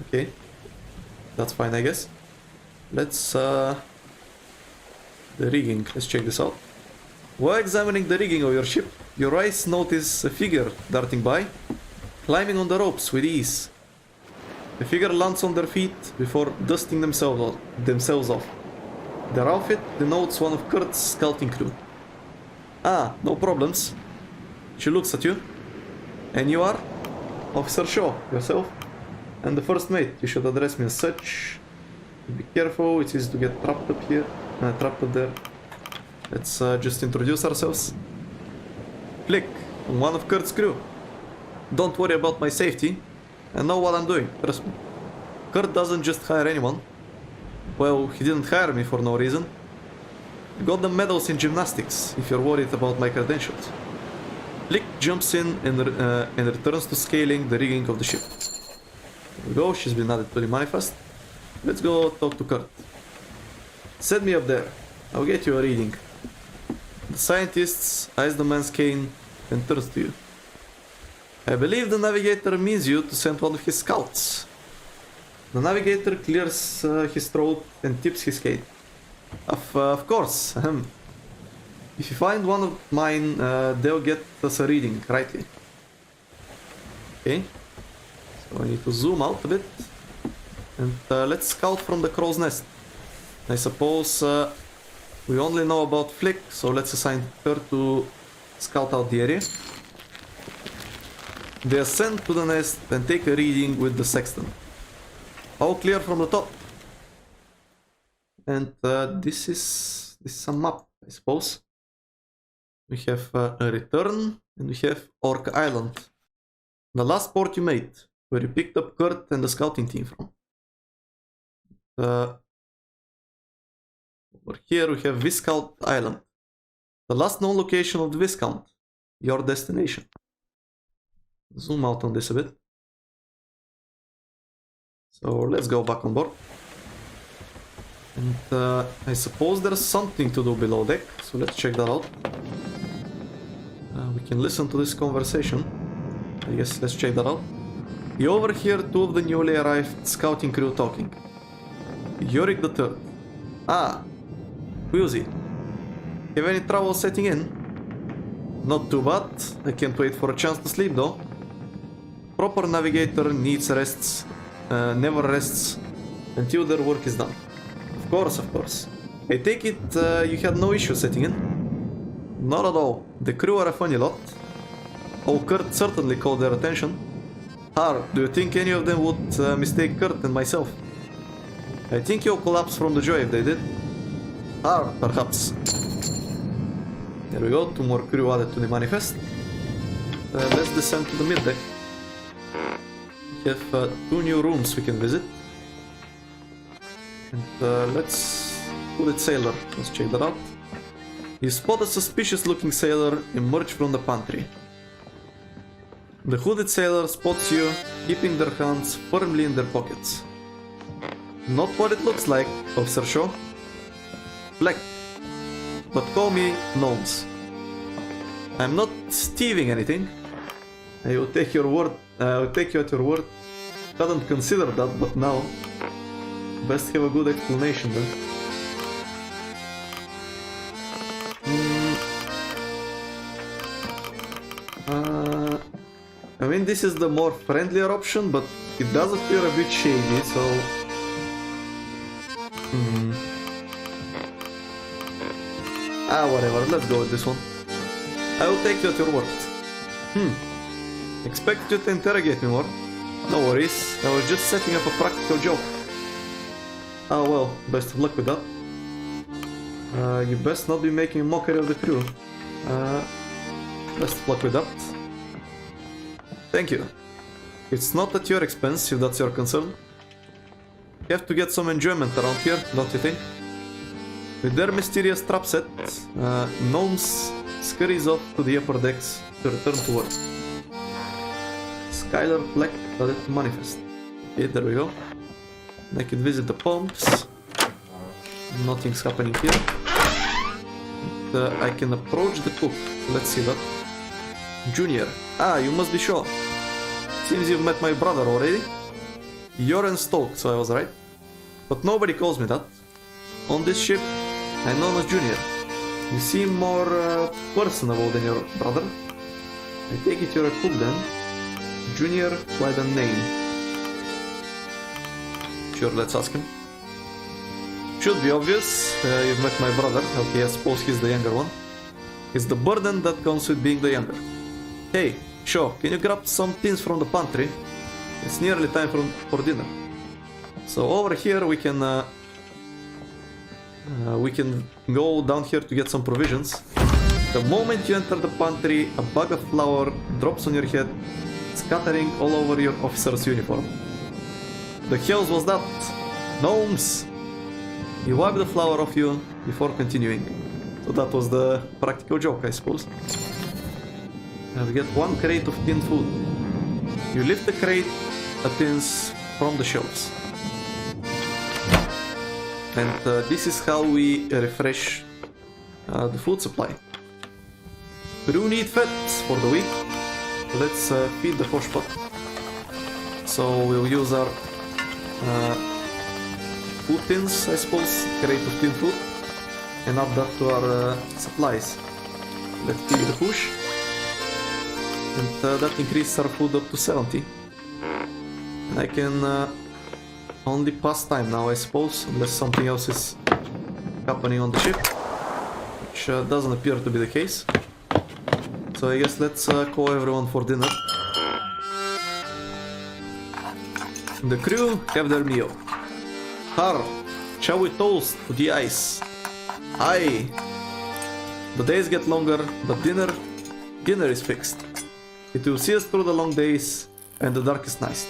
Okay. That's fine, I guess. Let's, the rigging. Let's check this out. While examining the rigging of your ship, your eyes notice a figure darting by, climbing on the ropes with ease. The figure lands on their feet before dusting themselves off. Their outfit denotes one of Kurt's scouting crew. Ah, no problems. She looks at you. And you are? Officer Shaw, yourself? And the first mate. You should address me as such. Be careful, it's easy to get trapped up here. Trapped up there. Let's just introduce ourselves. Flick, I'm one of Kurt's crew. Don't worry about my safety. I know what I'm doing, trust me. Kurt doesn't just hire anyone. Well, he didn't hire me for no reason. I got the medals in gymnastics, if you're worried about my credentials. Flick jumps in and returns to scaling the rigging of the ship. There we go, she's been added to the manifest. Let's go talk to Kurt. Set me up there. I'll get you a reading. The scientist eyes the man's cane and turns to you. I believe the navigator means you to send one of his scouts. The navigator clears his throat and tips his cane. Of course. If you find one of mine, they'll get us a reading, rightly. Okay. So I need to zoom out a bit. And let's scout from the crow's nest. I suppose we only know about Flick, so let's assign her to scout out the area. They ascend to the nest and take a reading with the sextant. All clear from the top. And this is a map, I suppose. We have a return and we have Orc Island. The last port you made, where you picked up Kurt and the scouting team from. Over here we have Viscount Island. The last known location of the Viscount. Your destination. Zoom out on this a bit. So let's go back on board. And I suppose there's something to do below deck, so let's check that out. We can listen to this conversation. I guess let's check that out. You overhear two of the newly arrived scouting crew talking. Yorick the Third. Ah, Wheelsy. Have any trouble setting in? Not too bad. I can't wait for a chance to sleep though. Proper navigator needs rests, never rests until their work is done. Of course, of course. I take it you had no issue setting in? Not at all. The crew are a funny lot. Oh, Kurt certainly caught their attention. Har, do you think any of them would mistake Kurt and myself? I think you'll collapse from the joy if they did. Har, perhaps. There we go, two more crew added to the manifest. Let's descend to the mid deck. We have two new rooms we can visit. And let's put it sailor. Let's check that out. You spot a suspicious looking sailor emerge from the pantry. The hooded sailor spots you, keeping their hands firmly in their pockets. Not what it looks like, Officer Shaw. Black. But call me Gnomes. I'm not thieving anything. I will take your word. I will take you at your word. Hadn't considered that, but now. Best have a good explanation then. I mean, this is the more friendlier option, but it does appear a bit shady, so... whatever, let's go with this one. I will take you at your word. Expected you to interrogate me more. No worries, I was just setting up a practical joke. Ah well, best of luck with that. You best not be making a mockery of the crew. Best of luck with that. Thank you. It's not at your expense, if that's your concern. You have to get some enjoyment around here, don't you think? With their mysterious trap set, Gnomes scurries off to the upper decks to return to work. Skylar Black added to manifest. Okay, there we go. I can visit the pumps. Nothing's happening here. And, I can approach the cook. Let's see that. Junior. Ah, you must be sure. Seems you've met my brother already. You're in Stoke, so I was right. But nobody calls me that. On this ship, I'm known as Junior. You seem more personable than your brother. I take it you're a cook then. Junior, quite a name. Sure, let's ask him. Should be obvious. You've met my brother. Okay, I suppose he's the younger one. It's the burden that comes with being the younger. Hey, Shaw, can you grab some things from the pantry? It's nearly time for dinner. So over here we can go down here to get some provisions. The moment you enter the pantry, a bag of flour drops on your head, scattering all over your officer's uniform. The hells was that? Gnomes! You wipe the flour off you before continuing. So that was the practical joke, I suppose. And we get one crate of tinned food. You lift the crate of tins from the shelves. And this is how we refresh the food supply. We do need fats for the week. Let's feed the posh pot. So we'll use our food tins, I suppose, crate of tin food, and add that to our supplies. Let's feed the push. And that increases our food up to 70. And I can only pass time now, I suppose, unless something else is happening on the ship, which doesn't appear to be the case. So I guess let's call everyone for dinner. The crew have their meal. Har, shall we toast to the ice? Aye. The days get longer, but dinner is fixed. It will see us through the long days and the darkest nights.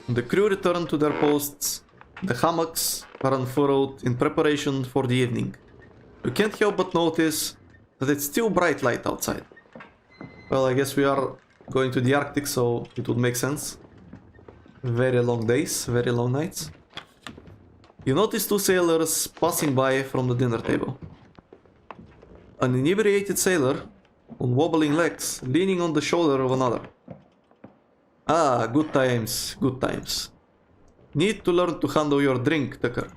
The crew return to their posts. The hammocks are unfurled in preparation for the evening. You can't help but notice that it's still bright light outside. Well, I guess we are going to the Arctic, so it would make sense. Very long days, very long nights. You notice two sailors passing by from the dinner table. An inebriated sailor, on wobbling legs, leaning on the shoulder of another. Ah, good times, good times. Need to learn to handle your drink, Tucker.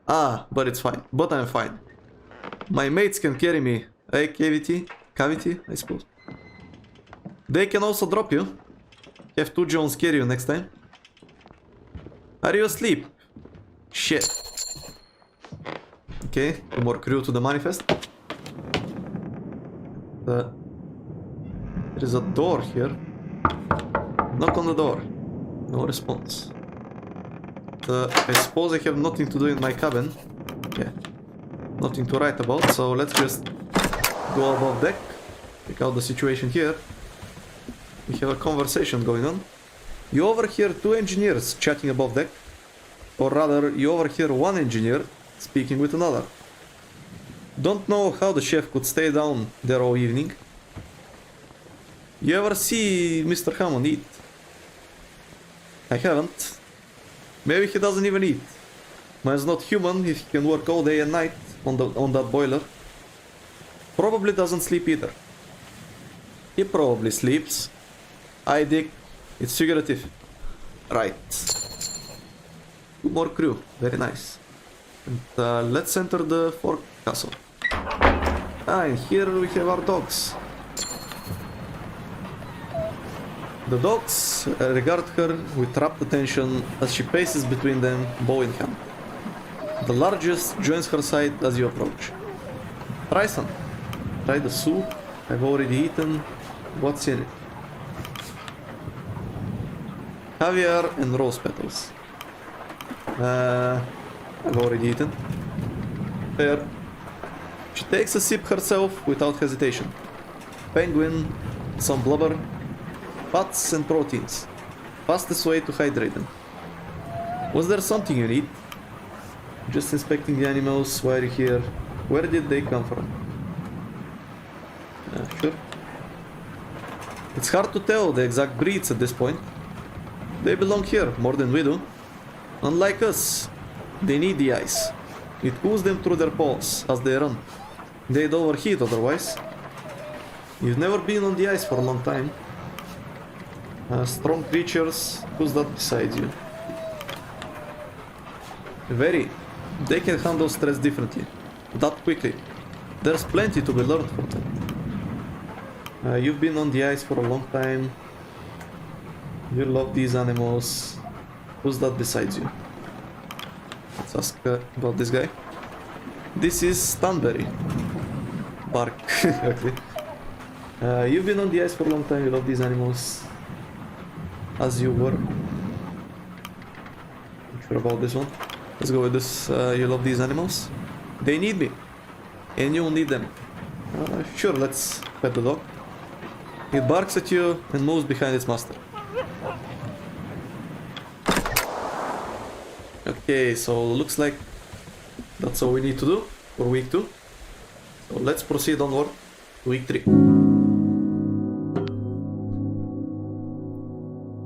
Ah, but it's fine, but I'm fine. My mates can carry me. Hey, cavity, I suppose. They can also drop you. Have two Jones carry you next time. Are you asleep? Shit. Okay, more crew to the manifest. There is a door here. Knock on the door. No response. I suppose I have nothing to do in my cabin. Yeah. Nothing to write about, so let's just go above deck. Check out the situation here. We have a conversation going on. You overhear two engineers chatting above deck. Or rather, you overhear one engineer speaking with another. Don't know how the chef could stay down there all evening. You ever see Mr. Hammond eat? I haven't. Maybe he doesn't even eat. Man's not human if he can work all day and night on that boiler. Probably doesn't sleep either. He probably sleeps. I dig. It's figurative. Right. Two more crew. Very nice. And let's enter the forecastle. Ah, and here we have our dogs. The dogs regard her with rapt attention as she paces between them, bow in hand. The largest joins her side as you approach. Try some. Try the soup. I've already eaten. What's in it? Caviar and rose petals. I've already eaten. Fair. She takes a sip herself without hesitation. Penguin, some blubber, fats and proteins. Fastest way to hydrate them. Was there something you need? Just inspecting the animals. Why are you here? Where did they come from? Sure. It's hard to tell the exact breeds at this point. They belong here more than we do. Unlike us, they need the ice. It cools them through their paws as they run. They'd overheat otherwise. You've never been on the ice for a long time. Strong creatures. Who's that beside you? Very. They can handle stress differently. That quickly. There's plenty to be learned from them. You've been on the ice for a long time. You love these animals. Who's that beside you? Let's ask about this guy. This is Stanberry. Bark. Okay. You've been on the ice for a long time. You love these animals. As you were. Not sure about this one. Let's go with this. You love these animals. They need me. And you need them. Sure, let's pet the dog. It barks at you and moves behind its master. Okay, so looks like that's all we need to do for week 2. So let's proceed onward to week 3.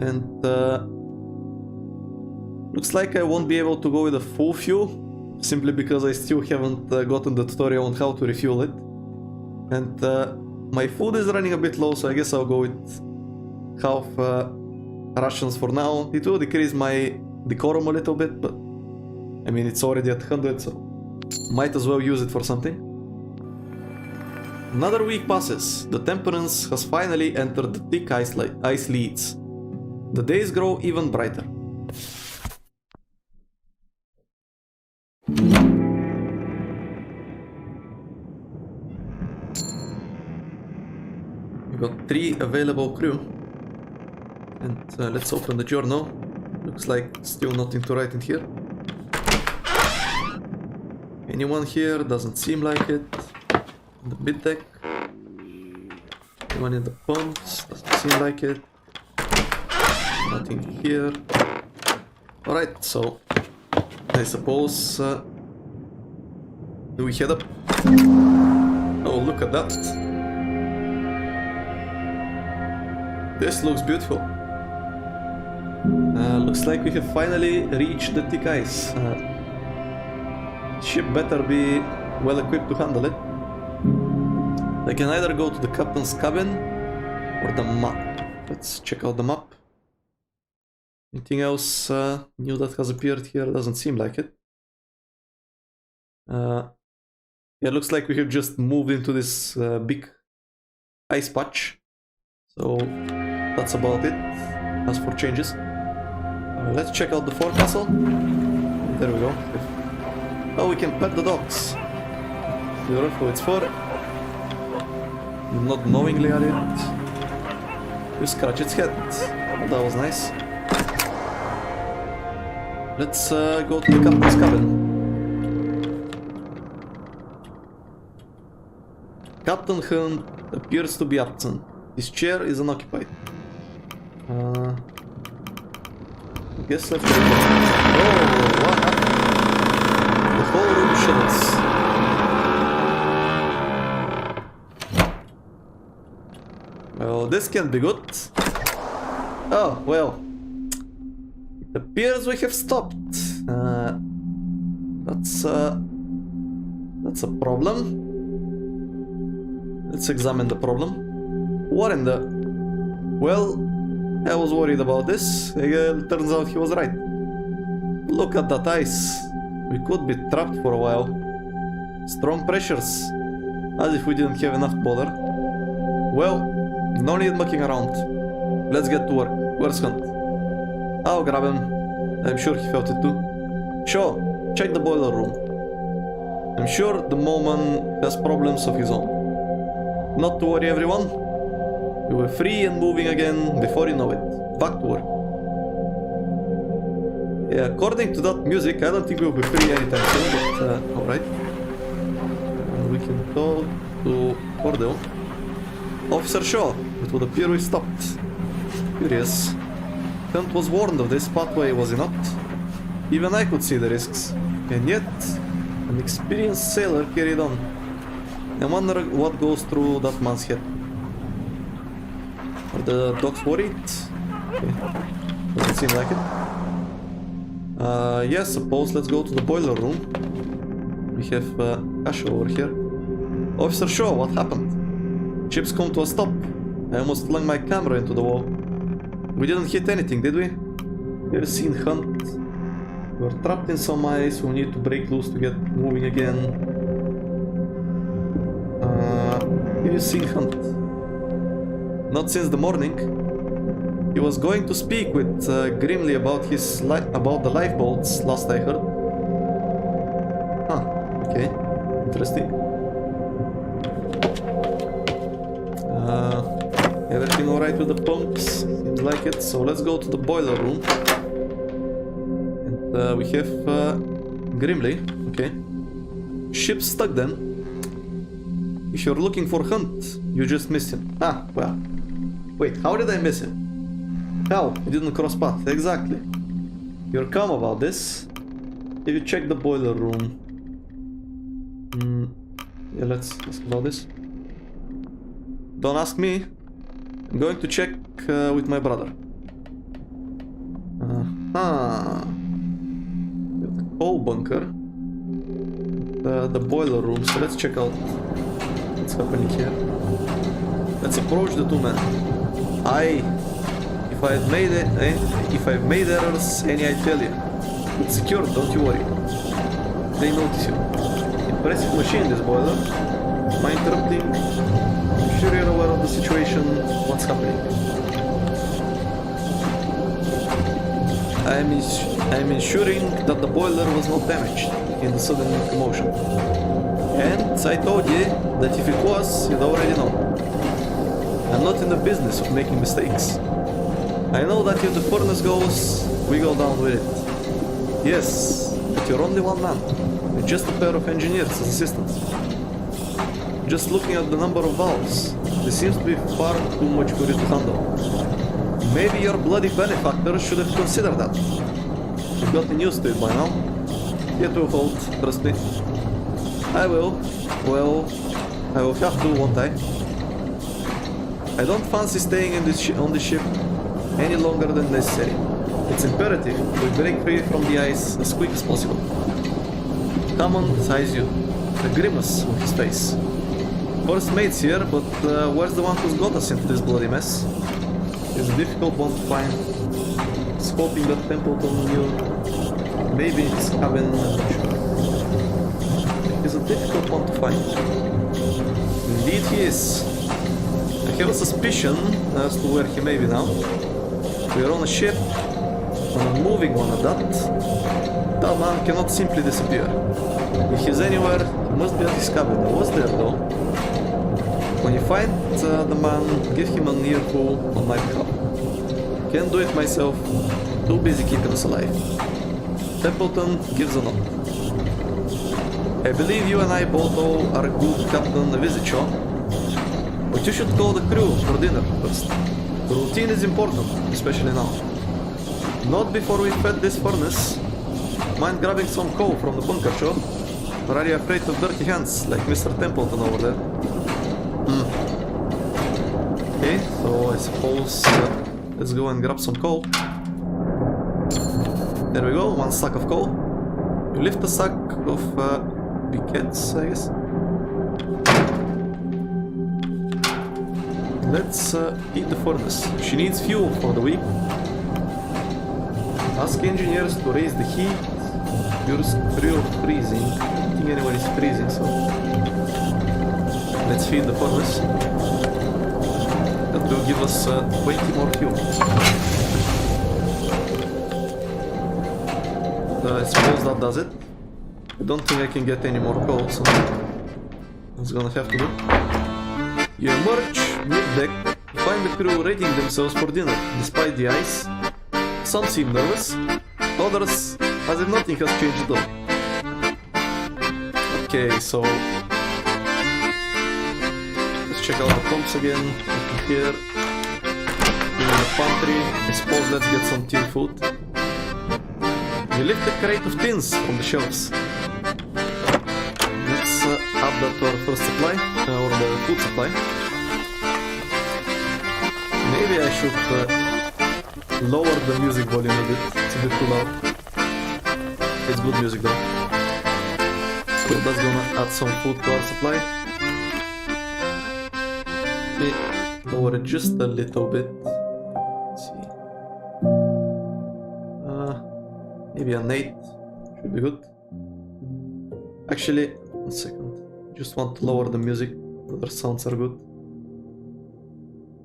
And looks like I won't be able to go with a full fuel, simply because I still haven't gotten the tutorial on how to refuel it. And my food is running a bit low, so I guess I'll go with half rations for now. It will decrease my decorum a little bit, but I mean it's already at 100, so might as well use it for something. Another week passes. The Temperance has finally entered the thick ice leads. The days grow even brighter. We got 3 available crew. And let's open the journal. Looks like still nothing to write in here. Anyone here? Doesn't seem like it. The mid deck. Anyone in the pumps? Doesn't seem like it. Nothing here. Alright, so I suppose do we head up? Oh, look at that. This looks beautiful. Looks like we have finally reached the thick ice. Ship better be well equipped to handle it. I can either go to the captain's cabin or the map. Let's check out the map. Anything else new that has appeared here? Doesn't seem like it. Yeah, looks like we have just moved into this big ice patch. So that's about it as for changes. Let's check out the forecastle. There we go. Oh, we can pet the dogs. Beautiful, it's for not knowingly at it. You scratch its head. Oh, that was nice. Let's go to the captain's cabin. Captain Hunt appears to be absent. His chair is unoccupied. I guess let's go. Oh, what happened? The whole room shivers. Well, this can't be good. Oh, well. It appears we have stopped. That's a problem. Let's examine the problem. What in the... Well, I was worried about this. Turns out he was right. Look at that ice. We could be trapped for a while. Strong pressures. As if we didn't have enough bother. Well, no need mucking around. Let's get to work. Where's Hunt? I'll grab him. I'm sure he felt it too. Sure, check the boiler room. I'm sure the Moment has problems of his own. Not to worry, everyone. We were free and moving again before you know it. Back to work. Yeah, according to that music, I don't think we'll be free anytime soon, but alright. We can talk to Cordell. Officer Shaw, it would appear we stopped. Curious. Hunt was warned of this pathway, was he not? Even I could see the risks. And yet, an experienced sailor carried on. I wonder what goes through that man's head. Are the dogs worried? Okay. Doesn't seem like it. Yes, suppose let's go to the boiler room. We have Kasha over here. Officer Shaw, what happened? Ship's come to a stop. I almost flung my camera into the wall. We didn't hit anything, did we? We've seen Hunt. We're trapped in some ice. We need to break loose to get moving again. Have you seen Hunt? Not since the morning. He was going to speak with Grimly about about the lifeboats, last I heard. Huh, okay. Interesting. Everything alright with the pumps? Seems like it. So let's go to the boiler room. And we have Grimly. Okay. Ship's stuck then. If you're looking for Hunt, you just missed him. Ah, well. Wait, how did I miss him? Hell, he didn't cross path. Exactly. You're calm about this. If you check the boiler room. Yeah, let's ask about this. Don't ask me. I'm going to check with my brother. The coal bunker. The boiler room. So let's check out what's happening here. Let's approach the two men. If I've made errors, any I tell you. It's secure, don't you worry. They notice you. Impressive machine, this boiler. Am I interrupting? I'm sure you're aware of the situation. What's happening? I'm ensuring that the boiler was not damaged in the sudden commotion. And I told you that if it was, you'd already know. I'm not in the business of making mistakes. I know that if the furnace goes, we go down with it. Yes, but you're only one man. With just a pair of engineers as assistants. Just looking at the number of valves, this seems to be far too much for you to handle. Maybe your bloody benefactor should have considered that. You've gotten used to it by now. It will hold, trust me. I will. Well, I will have to, won't I? I don't fancy staying on this ship any longer than necessary. It's imperative we break free from the ice as quick as possible. Hammond eyes you, a grimace on his face. First mate's here, but where's the one who's got us into this bloody mess? It's a difficult one to find. I was hoping that Templeton knew. Maybe in his cabin, I'm not sure. He's a difficult one to find. Indeed he is. I have a suspicion as to where he may be now. We're on a ship, on a moving one at that. That man cannot simply disappear. If he's anywhere, he must be at his cabin. I was there though. When you find the man, give him an earful on my behalf. Can't do it myself, too busy keeping us alive. Templeton gives a nod. I believe you and I both owe our good captain a visit, Shaw. But you should call the crew for dinner first. The routine is important, especially now. Not before we fed this furnace. Mind grabbing some coal from the bunker, Shaw? Or are you afraid of dirty hands like Mr. Templeton over there? Okay, so I suppose let's go and grab some coal. There we go, one sack of coal. You lift a sack of briquettes, I guess. Let's heat the furnace. She needs fuel for the week. Ask engineers to raise the heat. You're freezing. I don't think anyone is freezing, so let's feed the furnace. That will give us 20 more fuel. I suppose that does it. I don't think I can get any more coal, so that's gonna have to do. You emerge mid-deck, find the crew readying themselves for dinner, despite the ice. Some seem nervous, others as if nothing has changed at all. Okay, so let's check out the pumps again. Here, in the pantry. I suppose let's get some tin food. You lift a crate of tins from the shelves. Let's add that to our first supply, or the food supply. Maybe I should lower the music volume a bit. It's a bit too loud. It's good music though. So that's gonna add some food to our supply. Okay, lower it just a little bit. Let's see. Maybe an 8 should be good. Actually, 1 second. Just want to lower the music. The other sounds are good.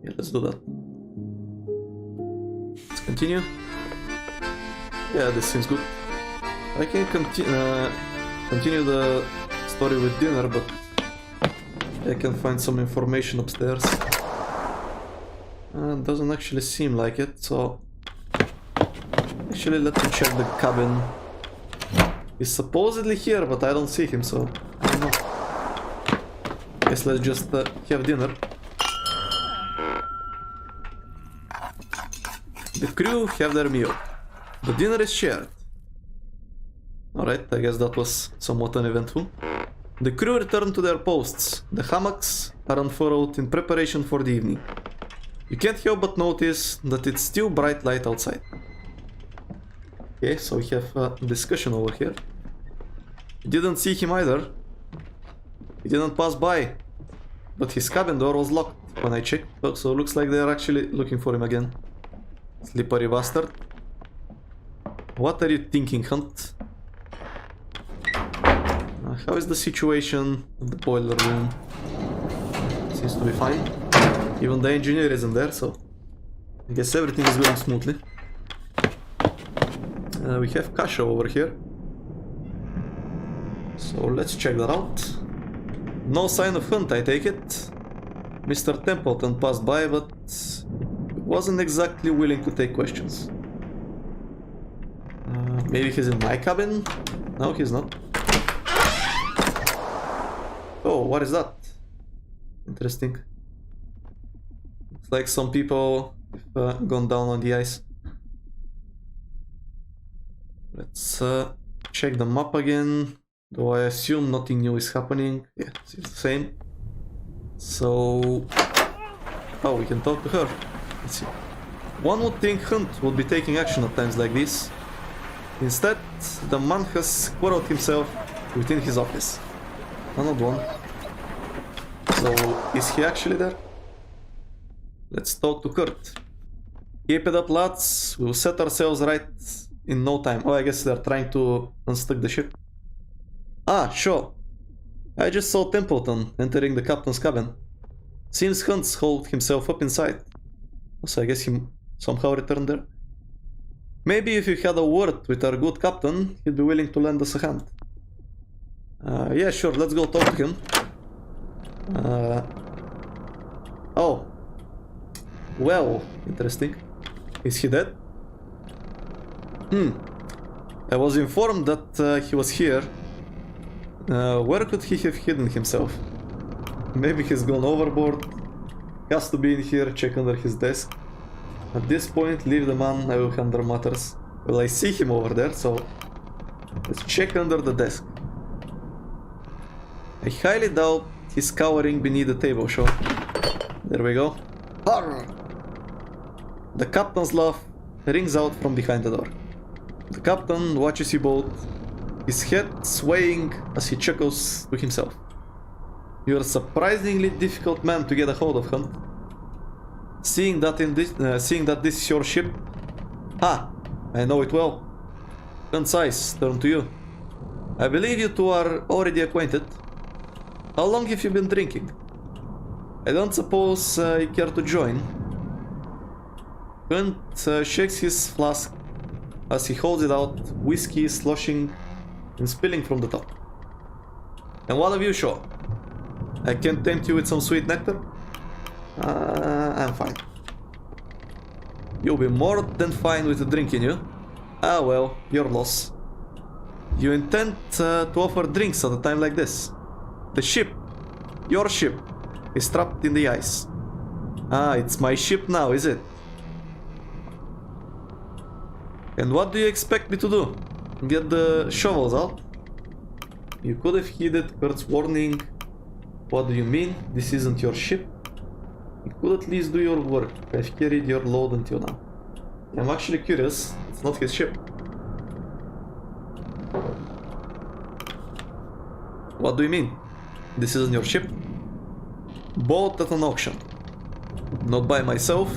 Yeah, let's do that. Let's continue. Yeah, this seems good. I can continue the story with dinner, but I can find some information upstairs. Doesn't actually seem like it, so... Actually, let me check the cabin. He's supposedly here, but I don't see him, so... I don't know. Guess let's just have dinner. The crew have their meal. The dinner is shared. Alright, I guess that was somewhat uneventful. The crew return to their posts. The hammocks are unfurled in preparation for the evening. You can't help but notice that it's still bright light outside. Okay, so we have a discussion over here. You didn't see him either. He didn't pass by. But his cabin door was locked when I checked. So it looks like they're actually looking for him again. Slippery bastard. What are you thinking, Hunt? How is the situation in the boiler room? Seems to be fine. Even the engineer isn't there, so I guess everything is going smoothly. We have Kasha over here. So let's check that out. No sign of Hunt, I take it. Mr. Templeton passed by, but wasn't exactly willing to take questions. Maybe he's in my cabin? No, he's not. Oh, what is that? Interesting. Looks like some people have gone down on the ice. Let's check the map again. Though I assume nothing new is happening. Yeah, it's the same. So... Oh, we can talk to her. Let's see. One would think Hunt would be taking action at times like this. Instead, the man has quarreled himself within his office. Another one. So, is he actually there? Let's talk to Kurt. Keep it up, lads. We'll set ourselves right in no time. Oh, I guess they're trying to unstuck the ship. Ah, sure. I just saw Templeton entering the captain's cabin. Seems Hunt's holed himself up inside. So I guess he somehow returned there. Maybe if you had a word with our good captain, he'd be willing to lend us a hand. Yeah, sure, let's go talk to him. Oh. Well, interesting. Is he dead? I was informed that he was here. Where could he have hidden himself? Maybe he's gone overboard. Has to be in here, check under his desk. At this point, leave the man, I will handle matters. Well, I see him over there, so let's check under the desk. I highly doubt he's cowering beneath the table, sure. There we go. Arr! The captain's laugh rings out from behind the door. The captain watches you both, his head swaying as he chuckles to himself. You're a surprisingly difficult man to get a hold of, Hunt. Seeing that this is your ship... Ah, I know it well. Hunt's eyes turn to you. I believe you two are already acquainted. How long have you been drinking? I don't suppose you care to join. Hunt shakes his flask as he holds it out, whiskey sloshing and spilling from the top. And what of you, Shaw? I can tempt you with some sweet nectar? I'm fine. You'll be more than fine with a drink in you. Ah well, your loss. You intend to offer drinks at a time like this. The ship, your ship, is trapped in the ice. Ah, it's my ship now, is it? And what do you expect me to do? Get the shovels out? You could have heeded Kurt's warning. What do you mean? This isn't your ship? You could at least do your work. I've carried your load until now. I'm actually curious. It's not his ship. What do you mean? This isn't your ship? Bought at an auction. Not by myself.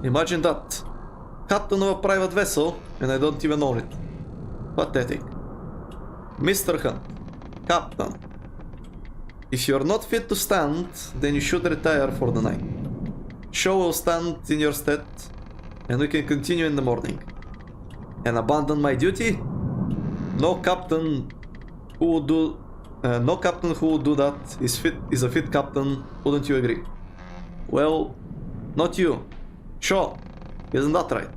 Imagine that. Captain of a private vessel, and I don't even own it. Pathetic. Mr. Hunt. Captain. If you're not fit to stand, then you should retire for the night. Shaw will stand in your stead, and we can continue in the morning. And abandon my duty? No captain who would do that is a fit captain, wouldn't you agree? Well, not you. Shaw, isn't that right?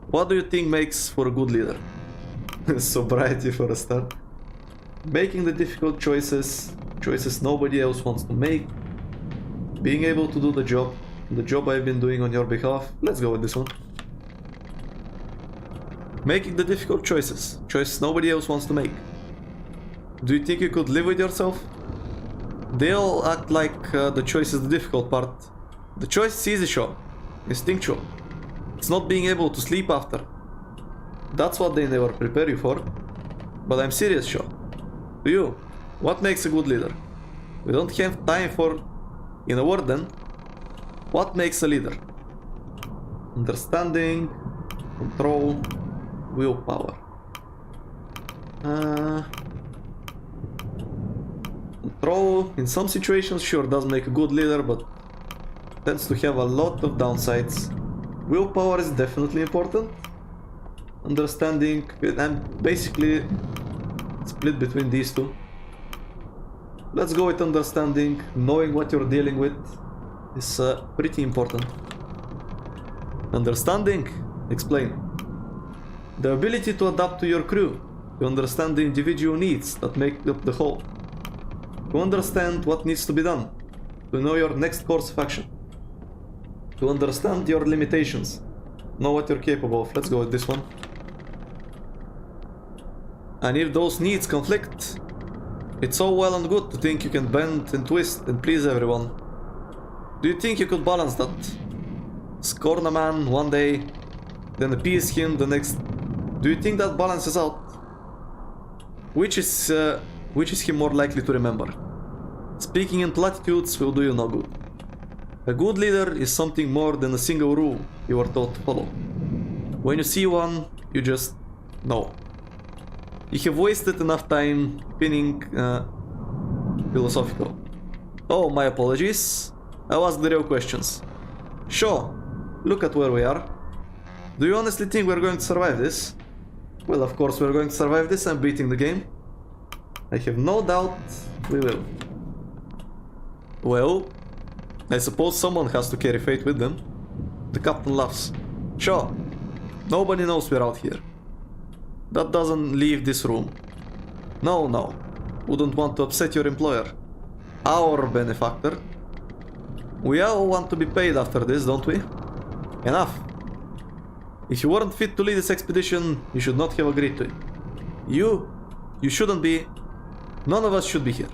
What do you think makes for a good leader? Sobriety for a start. Making the difficult choices nobody else wants to make. Being able to do the job I've been doing on your behalf. Let's go with this one. Making the difficult choices nobody else wants to make. Do you think you could live with yourself? They all act like the choice is the difficult part. The choice is easy, Shaw. Instinctual. It's not being able to sleep after. That's what they never prepare you for. But I'm serious, Shaw. To you, what makes a good leader? We don't have time for... In a word then, what makes a leader? Understanding, control, willpower. Control, in some situations, sure, does make a good leader, but tends to have a lot of downsides. Willpower is definitely important. Understanding, I'm basically split between these two. Let's go with understanding. Knowing what you're dealing with is pretty important. Understanding? Explain. The ability to adapt to your crew, to understand the individual needs that make up the whole, to understand what needs to be done, to know your next course of action, to understand your limitations, know what you're capable of. Let's go with this one. And if those needs conflict, it's all well and good to think you can bend and twist and please everyone. Do you think you could balance that? Scorn a man one day, then appease him the next. Do you think that balances out? Which is he more likely to remember? Speaking in platitudes will do you no good. A good leader is something more than a single rule you are taught to follow. When you see one, you just know. You have wasted enough time pinning philosophical. Oh, my apologies. I'll ask the real questions. Sure, look at where we are. Do you honestly think we're going to survive this? Well, of course we're going to survive this. I'm beating the game. I have no doubt we will. Well, I suppose someone has to carry fate with them. The captain laughs. Sure, nobody knows we're out here. That doesn't leave this room. No. Wouldn't want to upset your employer. Our benefactor. We all want to be paid after this, don't we? Enough. If you weren't fit to lead this expedition, you should not have agreed to it. You shouldn't be. None of us should be here.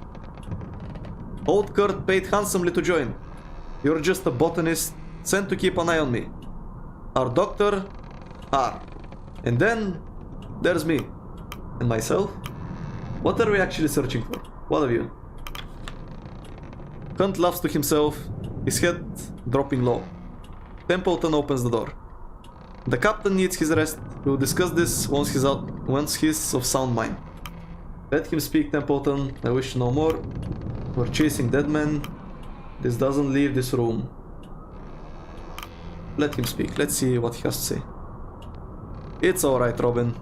Old Kurt paid handsomely to join. You're just a botanist sent to keep an eye on me. Our doctor, and then there's me. And myself? What are we actually searching for? What of you? Hunt laughs to himself, his head dropping low. Templeton opens the door. The captain needs his rest. We'll discuss this once he's of sound mind. Let him speak, Templeton. I wish to know more. We're chasing dead men. This doesn't leave this room. Let him speak. Let's see what he has to say. It's alright, Robin.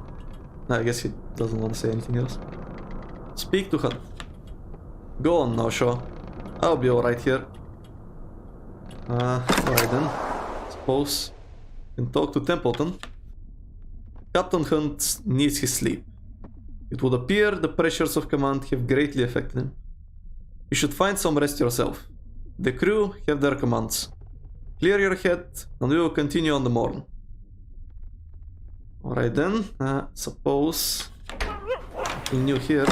I guess he doesn't want to say anything else. Speak to Hunt. Go on now, Shaw. I'll be alright here. Alright then. Suppose you can talk to Templeton. Captain Hunt needs his sleep. It would appear the pressures of command have greatly affected him. You should find some rest yourself. The crew have their commands. Clear your head and we will continue on the morn. Alright then, suppose nothing new here.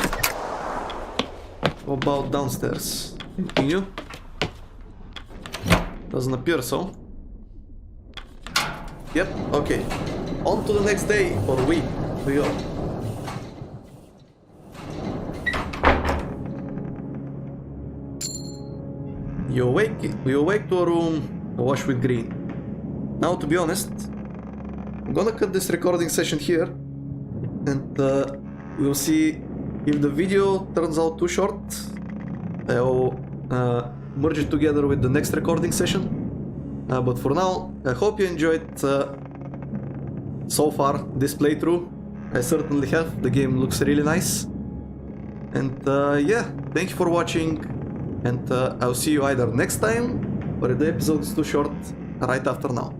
How about downstairs? Anything new? Doesn't appear so. Yep, okay. On to the next day or week, New York. You awake to a room awash with green. Now, to be honest, I'm gonna cut this recording session here and we'll see if the video turns out too short. I'll merge it together with the next recording session. But for now, I hope you enjoyed so far this playthrough. I certainly have. The game looks really nice. And yeah, thank you for watching, and I'll see you either next time, or if the episode is too short, right after now.